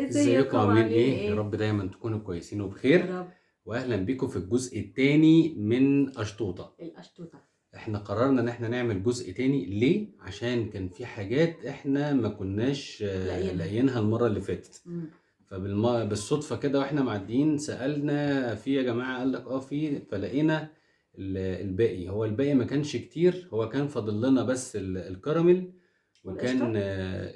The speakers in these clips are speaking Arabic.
ازيكم عاملين عاملين ايه؟ يا ايه؟ رب دايما تكونوا كويسين يا وبخير. رب. واهلا بيكم في الجزء الثاني من اشطوطة. القشطوطة. احنا قررنا ان احنا نعمل جزء تاني ليه؟ عشان كان في حاجات احنا ما كناش لاقيينها. لاقيينها المرة اللي فاتت. مم. بالصدفة كده واحنا معديين سألنا في يا جماعة، قال لك في، فلقينا الباقي. هو الباقي ما كانش كتير، هو كان فاضل لنا بس الكراميل، وكان والقشطة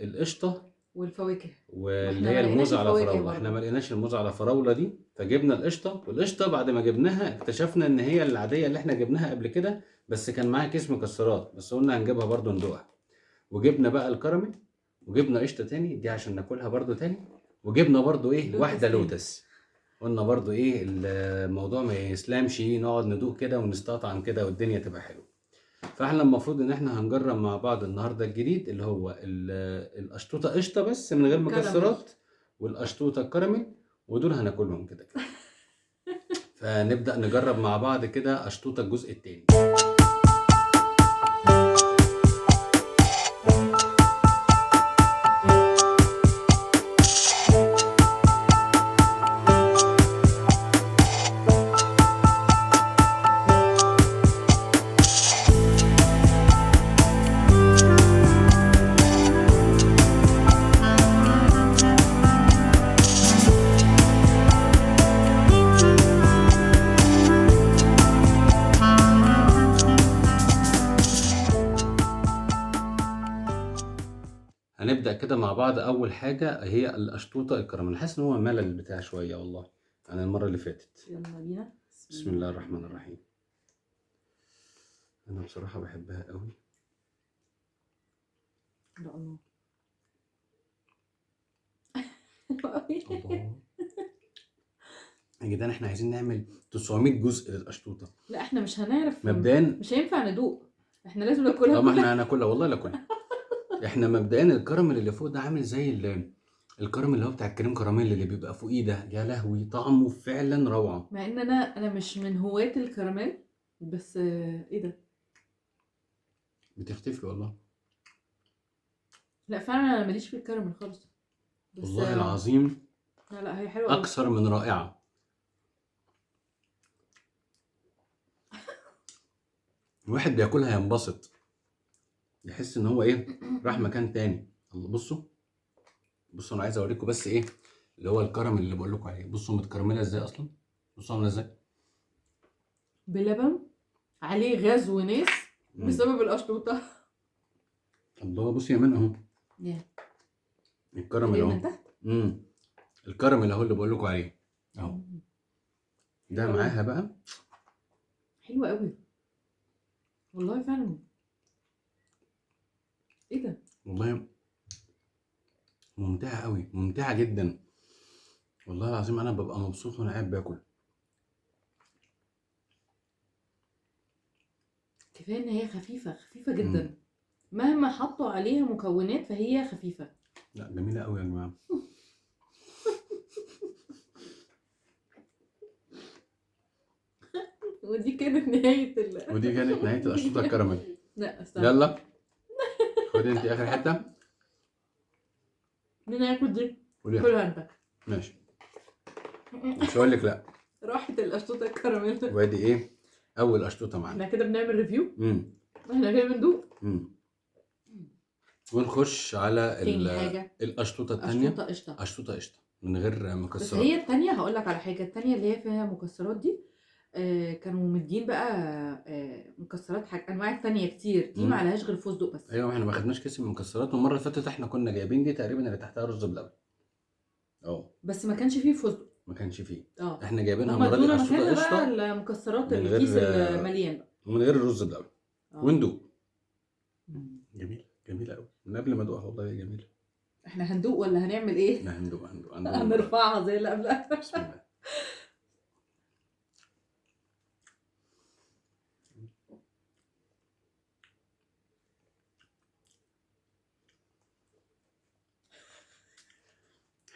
القشطة، والفواكه. واللي واحنا هي ما لقيناش الموزة على الفواكه فراولة. احنا برضو. ما لقيناش الموزة على فراولة دي، فجبنا القشطة. والقشطة بعد ما جبناها اكتشفنا ان هي العادية اللي احنا جبناها قبل كده، بس كان معاها كيس مكسرات، بس قلنا هنجيبها برضو ندوقها. وجبنا بقى الكراميل، وجبنا قشطة تاني دي عشان ناكلها برضو تاني، وجبنا برضو لوتس واحدة تاني. لوتس. قلنا برضو الموضوع ما يسلمش، نقعد ندوق كده ونستطعم كده والدنيا تبقى حلوة. فاحنا المفروض ان احنا هنجرب مع بعض النهارده الجديد اللي هو القشطوطه قشطه بس من غير والكراميل. مكسرات، والقشطوطه الكراميل، ودول هناكلهم كده كده. فنبدأ نجرب مع بعض كده قشطوطه الجزء التاني. هنبدأ كده مع بعض. أول حاجة هي القشطوطة الكراميل. حاسس إن هو ملل بتاع شوية والله عن المرة اللي فاتت. يلا بينا. بسم الله الرحمن الرحيم. أنا بصراحة بحبها قوي. لا الله. الله يا جدعان، احنا عايزين نعمل 900 جزء للقشطوطة. لا احنا مش هنعرف. مبدئيا مش هينفع ندوق. احنا لازم ناكلها ما احنا كلها. هناكلها والله لا كلها. احنا مبدئيا الكراميل اللي فوق ده عامل زي الكراميل اللي هو بتاع الكريم كراميل اللي بيبقى فوقيه ده. يا لهوي طعمه فعلا روعة. مع ان انا مش من هواة الكراميل. بس ايه ده؟ بتختفي والله. لا فعلا انا ماليش في الكراميل خالص. بس والله العظيم لا هي حلوة قوي. اكثر من رائعة. الواحد بياكلها ينبسط، يحس ان هو راح مكان تاني. الله، بصوا انا عايز اوريكم بس اللي هو الكراميل اللي بقول لكم عليه. بصوا متكرمله ازاي اصلا، بصوا عامله ازاي. بلبن عليه غاز وناس مم. بسبب القشطوطة. الله، بصوا يا مان اهو يا الكراميل جاي اهو. من تحت. الكراميل اهو اللي بقول لكم عليه اهو. مم. ده حلوة أوي. معاها بقى. حلوة قوي. والله فعلا. ايه ده؟ والله ممتعة قوي، ممتعة جدا. والله العظيم انا ببقى مبسوط وانا قاعد باكل. كفاية ان هي خفيفة خفيفة مم. جدا. مهما حطوا عليها مكونات فهي خفيفة. لا جميلة قوي يا جماعة. ودي كانت نهاية ودي كانت نهاية القشطوطة الكراميل. لا استنى. يلا خدي انت اخر حتة. مين هياكل دي؟ قولي. كلها انت. ماشي، مش هقول لك لا. راحت القشطوطة الكراميل. وادي اول قشطوطة معانا. احنا كده بنعمل ريفيو. امم احنا كده بندوق. ونخش على تاني حاجة القشطوطة التانية. قشطوطة قشطة. قشطوطة قشطة من غير بس مكسرات. هي التانية هقول لك على حاجة. التانية اللي هي فيها مكسرات دي كانوا مدين بقى مكسرات انواع تانية كتير. دي ما عليهاش غير فستق بس. ايوه، احنا ما خدناش كيس من المكسرات، والمره اللي فاتت احنا كنا جايبين دي تقريبا اللي تحتها رز بلبن. بس ما كانش فيه فستق. ما كانش فيه. اه احنا جايبينها هما المره دي ادونا قشطوطه مكانها بقى قشطه المكسرات من غير الكيس المليان بقى. من غير الرز بلبن. اه وندوق. جميله جميله قوي من قبل ما ادوقها، والله هي جميله. احنا هندوق ولا هنعمل ايه؟ لا هندوق هنرفعها زي اللي قبلها. بسم الله.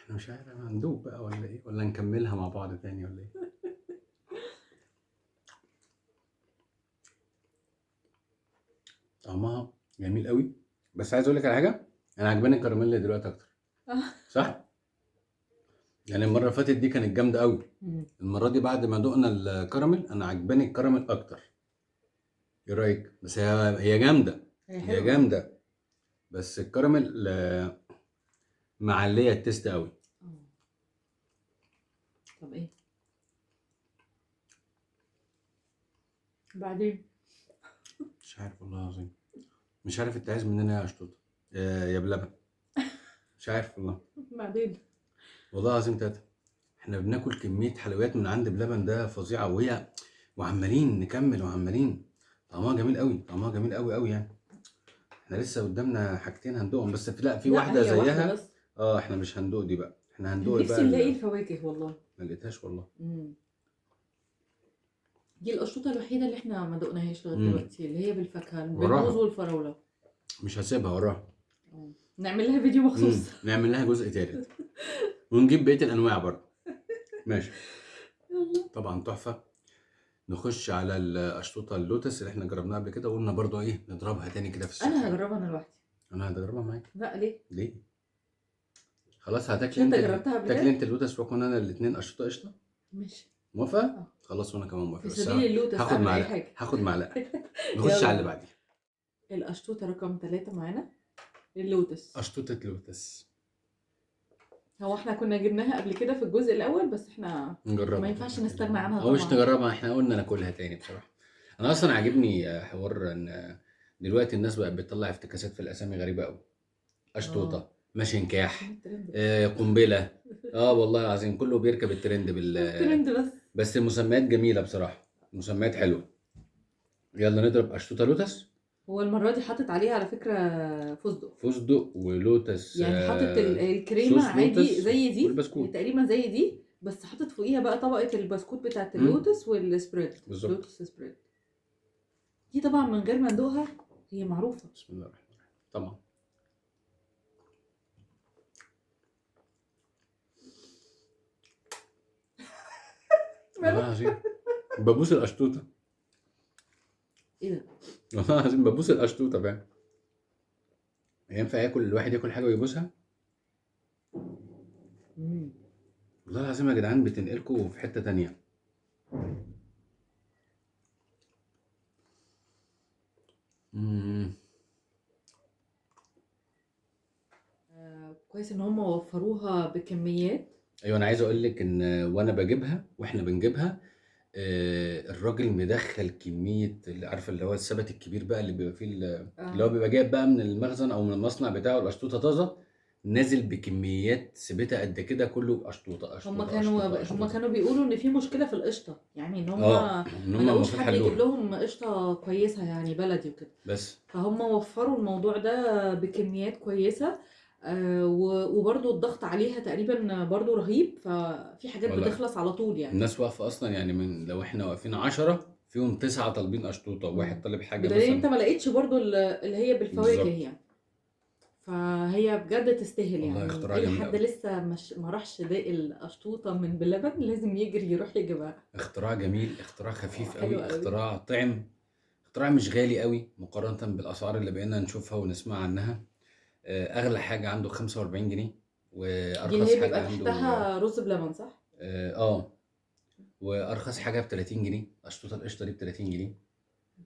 احنا مش عارف هندوق بقى ولا ايه، ولا نكملها مع بعض تاني ولا ايه. طعمها جميل قوي. بس عايز اقول لك على حاجه، انا عجباني الكراميل دلوقتي اكتر. صح. يعني المره اللي فاتت دي كانت جامده قوي. مم. المره دي بعد ما دقنا الكراميل انا عجباني الكراميل اكتر. ايه رايك؟ بس هي جامده. هي هي حلوه. جامده. بس الكراميل معليه التيست قوي. اه. طب ايه بعدين؟ مش عارف والله العظيم. مش عارف انت عايز مننا ايه يا اشطوطه، يا بلبن. مش عارف والله. بعدين. والله العظيم تاتا، احنا بناكل كميه حلويات من عند بلبن ده فظيعه، وعمالين نكمل وعمالين. طعمها جميل قوي، طعمها جميل قوي قوي يعني. احنا لسه قدامنا حاجتين هندوقهم، بس في لا واحده هي واحده زيها. بس. اه احنا مش هندوق دي بقى، احنا هندوق نفسي بقى نلاقي الفواكه والله. ما لقيتهاش والله. مم. دي القشطوطه الوحيده اللي احنا ما دقناهاش لغايه امم دلوقتي، اللي هي بالفاكهه، بالموز وراها. والفراوله. مش هسيبها وراها. اه. نعمل لها فيديو مخصوص. نعمل لها جزء تالت ونجيب بقيه الانواع برضه. ماشي. يلا. طبعا تحفه. نخش على الاشطوطه اللوتس اللي احنا جربناها قبل كده، وقلنا برضه ايه نضربها تاني كده في انا السخان. هجربها انا لوحدي. انا هجربها معاك. لا ليه؟ ليه؟ خلاص مش هتاكل انت انت جربتها قبل تاكل كده؟ انت اللوتس واكل انا الاثنين اشطه قشطه. ماشي. موافقه؟ اه. خلاص وانا كمان في موافق، بس سبيل اللوتس هاخد اعمل اي معلقه حاجه. هاخد معلقه. نخش على يلا اللي بينا. بعديه. القشطوطه رقم 3 معانا، اللوتس. اشطوطه لوتس. هو احنا كنا جبناها قبل كده في الجزء الاول، بس احنا ما نجربها. ينفعش نستغنى عنها او مش طبعا. نجربها، احنا قلنا ناكلها تاني بصراحه. انا اصلا عاجبني حوار ان دلوقتي الناس بقت بتطلع افتكاسات في الاسامي غريبه قوي. اه. اشطوطه، عشان ماشنكاح، الترند بس. قنبله. اه والله العظيم كله بيركب الترند عشان الترند بس. بس المسميات جميله بصراحه، مسميات حلوه. يلا نضرب اشطوطه لوتس. هو المرة دي حاطط عليها على فكرة فستق. فستق ولوتس، يعني حاطط الكريمة صوص عادي لوتس زي دي، هي والبسكوت. تقريبا زي دي، بس حاطط فوقيها بقى طبقة البسكوت بتاعت امم اللوتس والسبريد. بالظبط. لوتس سبريد. دي طبعا من غير ما ندوقها هي معروفة. بسم الله الرحمن الرحيم. طبعا. والله مالك؟ العظيم ببوس القشطوطه. ايه ده؟ والله العظيم ببوس القشطوطه فعلا. ينفع الواحد ياكل حاجه ويبوسها؟ مم. والله العظيم يا جدعان بتنقلكوا في حته تانية. امم كويس ان هم وفروها بكميات. ايوه انا عايز اقول لك ان وانا بجيبها واحنا بنجيبها، الراجل مدخل كميه اللي عارفه اللي هو السبت الكبير بقى اللي بيبقى فيه اللي هو اه. بيبقى جايب بقى من المخزن او من المصنع بتاعه القشطوطه طازه. نازل بكميات سبتة قد كده، كله قشطوطه هم قشطوطه قشطوطه كانوا هم قشطوطه. كانوا بيقولوا ان في مشكلة في القشطة، يعني ان هم اه ان ما هم لقوش المفروض حد يجيب حلوها. لهم قشطة كويسة يعني بلدي وكده. بس فهم وفروا الموضوع ده بكميات كويسة. وبرضو الضغط عليها تقريبا برضو رهيب، ففي حاجات والله بتخلص على طول يعني. الناس واقفه اصلا، يعني من لو احنا واقفين 10 فيهم 9 طالبين قشطوطه، وواحد مم. طالب حاجه بدليل انت مثلا. ما لقيتش برضو اللي هي بالفواكه بالظبط. يعني. فهي بجد تستاهل، والله يعني اختراع اي جميل حد قوي. لسه مش ما راحش داق القشطوطة من بلبن لازم يجري يروح يجيبها. اختراع جميل، اختراع خفيف حلو قوي، قوي. اختراع طعم. اختراع مش غالي قوي مقارنة بالاسعار اللي بقينا نشوفها ونسمع عنها. اغلى حاجة عنده 45 جنيه، دي اللي وارخص هي حاجة بيبقى عنده تحتها رز بلبن صح؟ وارخص حاجة ب 30 جنيه. اشطوطة القشطة دي ب 30 جنيه.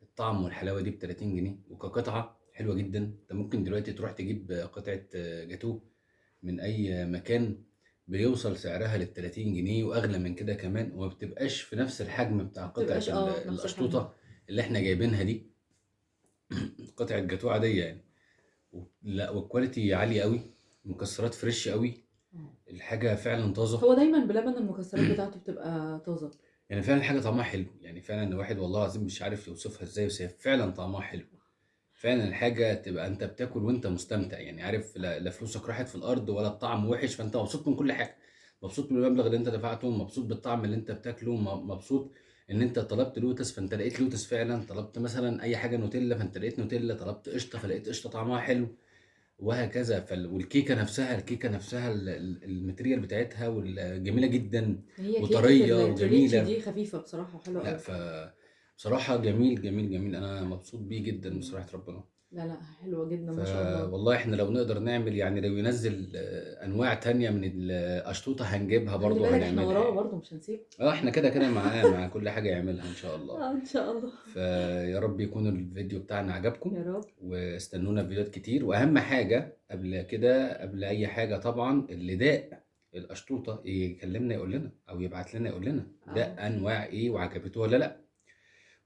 الطعم والحلاوة دي ب 30 جنيه، وكقطعة حلوة جدا. انت ممكن دلوقتي تروح تجيب قطعة جاتوه من اي مكان، بيوصل سعرها لل 30 جنيه واغلى من كده كمان، وما بتبقاش في نفس الحجم بتاع ما قطعة بتبقاش في نفس الحجم. القشطوطة اللي احنا جايبينها دي. قطعة جاتوه عادية يعني. لا والكواليتي عالية قوي، مكسرات فريش قوي. آه. الحاجة فعلا طازة. هو دايما بلبن المكسرات بتاعته بتبقى طازة. يعني فعلا الحاجة طعمها حلو، يعني فعلا الواحد والله العظيم مش عارف يوصفها ازاي، بس هي فعلا طعمها حلو. فعلا الحاجة تبقى انت بتاكل وانت مستمتع، يعني عارف لا فلوسك راحت في الارض ولا الطعم وحش، فانت مبسوط من كل حاجة. مبسوط من المبلغ اللي انت دفعته، مبسوط بالطعم اللي انت بتاكله، مبسوط ان انت طلبت لوتس فانت لقيت لوتس فعلا، طلبت مثلا اي حاجة نوتيلا فانت لقيت نوتيلا، طلبت قشطة فلقيت قشطة طعمها حلو. وهكذا. والكيكة نفسها، الماتريال بتاعتها جميلة جدا. هي كيكة وطرية التريليتش وجميلة. دي خفيفة بصراحة، حلوة لا قوي. بصراحة جميل جميل جميل، انا مبسوط بيه جدا بصراحة ربنا. لا حلوة جدا ما شاء الله. فوالله احنا لو نقدر نعمل يعني لو ينزل انواع تانية من الاشطوطة هنجيبها خلي برضو بالك احنا هنعملها وراه يعني. برضه مش هنسيبه. احنا كده كده معاه مع كل حاجة يعملها ان شاء الله. ان شاء الله. فيا رب يكون الفيديو بتاعنا عجبكم، يا رب. واستنونا في فيديوهات كتير. واهم حاجة قبل كده قبل اي حاجة طبعا اللي داق الاشطوطة يكلمنا يقول لنا او يبعت لنا يقول لنا داق انواع ايه وعجبته ولا لا.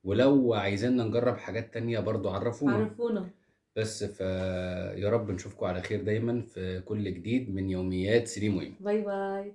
ولو عايزيننا نجرب حاجات تانية برضو عرفونا. عرفونا. بس فيا رب نشوفكم على خير دايما في كل جديد من يوميات سليم وإيمان. باي باي.